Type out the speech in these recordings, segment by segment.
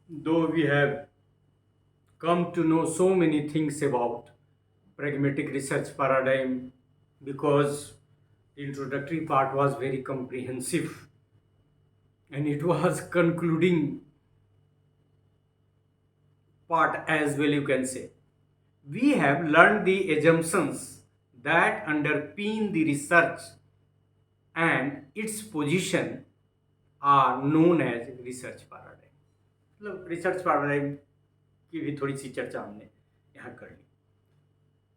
Though we have come to know so many things about pragmatic research paradigm because the introductory part was very comprehensive and it was concluding part as well, you can say. We have learned the assumptions that underpin the research and its position are known as research paradigm. मतलब research paradigm की भी थोड़ी सी चर्चा हमने यहाँ कर ली.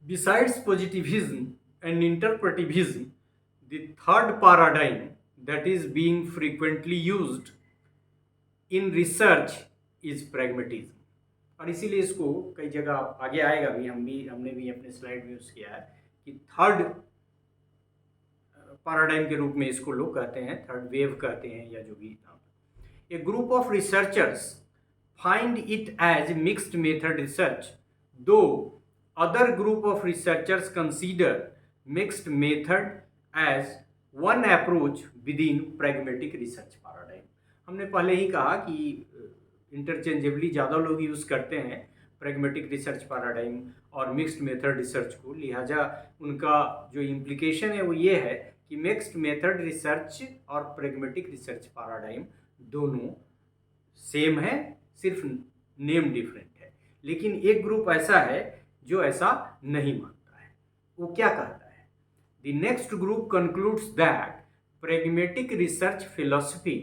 Besides positivism and interpretivism, the third paradigm that is being frequently used in research is pragmatism. और इसीलिए इसको कई जगह आगे आएगा भी, हमने भी अपने स्लाइड में यूज किया है कि थर्ड पैराडाइम के रूप में इसको लोग कहते हैं, थर्ड वेव कहते हैं या जो भी नाम. A group of researchers find it as mixed method research, though other group of researchers consider mixed method as one approach within pragmatic research paradigm. हमने पहले ही कहा कि इंटरचेंजेबली ज़्यादा लोग यूज़ करते हैं pragmatic research paradigm और mixed method research को, लिहाजा उनका जो implication है वो ये है कि mixed method research और pragmatic research paradigm दोनों सेम है, सिर्फ नेम डिफरेंट है. लेकिन एक ग्रुप ऐसा है जो ऐसा नहीं मानता है. वो क्या कहता है? The next group concludes that pragmatic research philosophy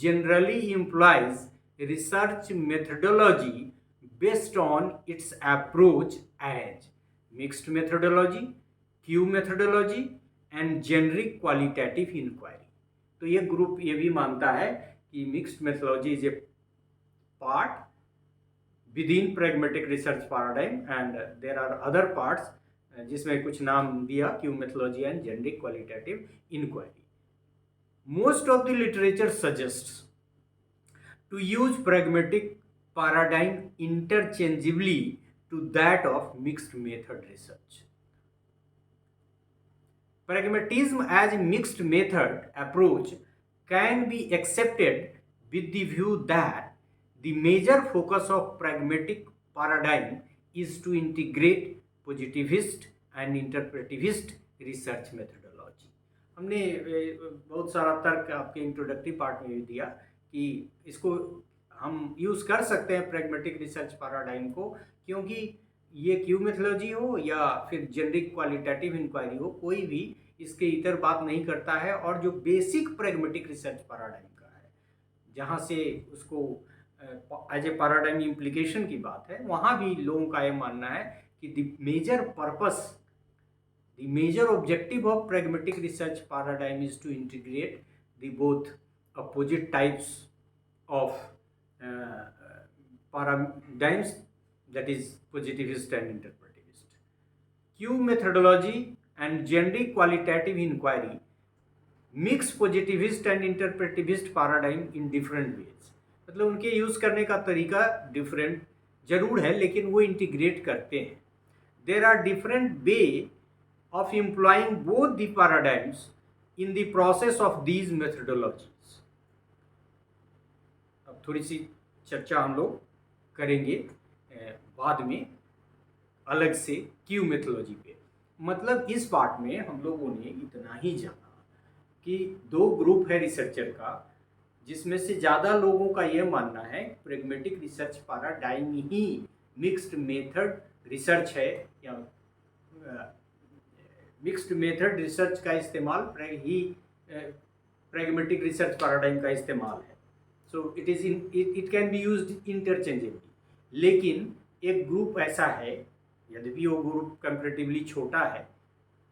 generally implies research methodology based on its approach as mixed methodology, Q methodology and generic qualitative inquiry. तो ये ग्रुप ये भी मानता है कि mixed methodology is a part within pragmatic research paradigm and there are other parts जिसमें कुछ नाम दिया, Q methodology and generic qualitative inquiry. Most of the literature suggests to use pragmatic paradigm interchangeably to that of mixed method research. Pragmatism as a mixed method approach can be accepted with the view that the major focus of pragmatic paradigm is to integrate positivist and interpretivist research methodology. हमने बहुत सारा तर्क आपके introductory part में भी दिया कि इसको हम यूज़ कर सकते हैं pragmatic research paradigm को, क्योंकि ये क्यू मेथोलॉजी हो या फिर जेनरिक क्वालिटेटिव इंक्वायरी हो, कोई भी इसके इतर बात नहीं करता है. और जो बेसिक pragmatic research paradigm का है, जहाँ से उसको एज ए पैराडाइम इम्प्लीकेशन की बात है, वहाँ भी लोगों का ये मानना है कि the major purpose, the major objective of pragmatic research paradigm is to integrate the both opposite types of paradigms, that is positivist and interpretivist. Q methodology and generic qualitative inquiry mix positivist and interpretivist paradigm in different ways. मतलब उनके use करने का तरीका different जरूर है, लेकिन वो integrate करते हैं. There are different way of employing both the paradigms in the process of these methodologies. अब थोड़ी सी चर्चा हम लोग करेंगे बाद में अलग से क्यू मेथोलॉजी पे. मतलब इस पार्ट में हम लोगों ने इतना ही जाना कि दो ग्रुप है रिसर्चर का, जिसमें से ज़्यादा लोगों का यह मानना है pragmatic रिसर्च पैराडाइम ही मिक्स्ड मेथड रिसर्च है, या मिक्स्ड मेथड रिसर्च का इस्तेमाल ही pragmatic रिसर्च पैराडाइम का इस्तेमाल है. So it can be used interchangeably. लेकिन एक ग्रुप ऐसा है, यद्यपि वो ग्रुप कंपैरेटिवली छोटा है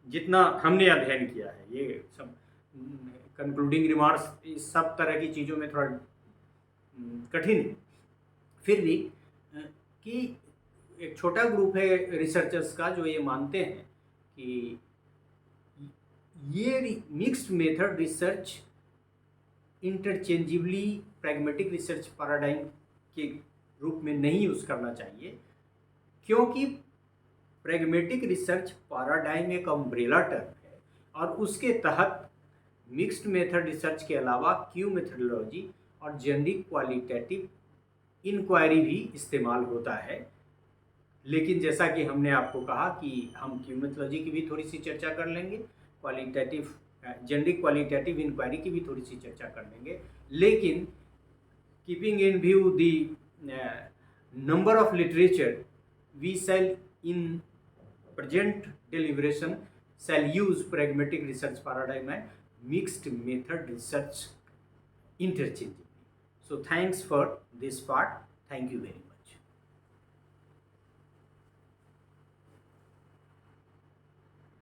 जितना हमने अध्ययन किया है, ये सब कंक्लूडिंग रिमार्क्स इस सब तरह की चीज़ों में थोड़ा कठिन है, फिर भी कि एक छोटा ग्रुप है रिसर्चर्स का जो ये मानते हैं कि ये mixed method research interchangeably pragmatic research paradigm के रूप में नहीं यूज़ करना चाहिए, क्योंकि pragmatic रिसर्च पैराडाइम एक अम्ब्रेला टर्म है और उसके तहत मिक्स्ड मेथड रिसर्च के अलावा क्यू मेथडोलॉजी और जेनरिक क्वालिटेटिव इंक्वायरी भी इस्तेमाल होता है। लेकिन जैसा कि हमने आपको कहा कि हम क्यूमेथोलॉजी की भी थोड़ी सी चर्चा कर लेंगे, क्वालिटेटिव जेनरिक क्वालिटेटिव इंक्वायरी की भी थोड़ी सी चर्चा कर लेंगे, लेकिन keeping in view the number of literature, we shall in present deliberation shall use pragmatic research paradigm and mixed method research interchangeably. So thanks for this part. Thank you very much.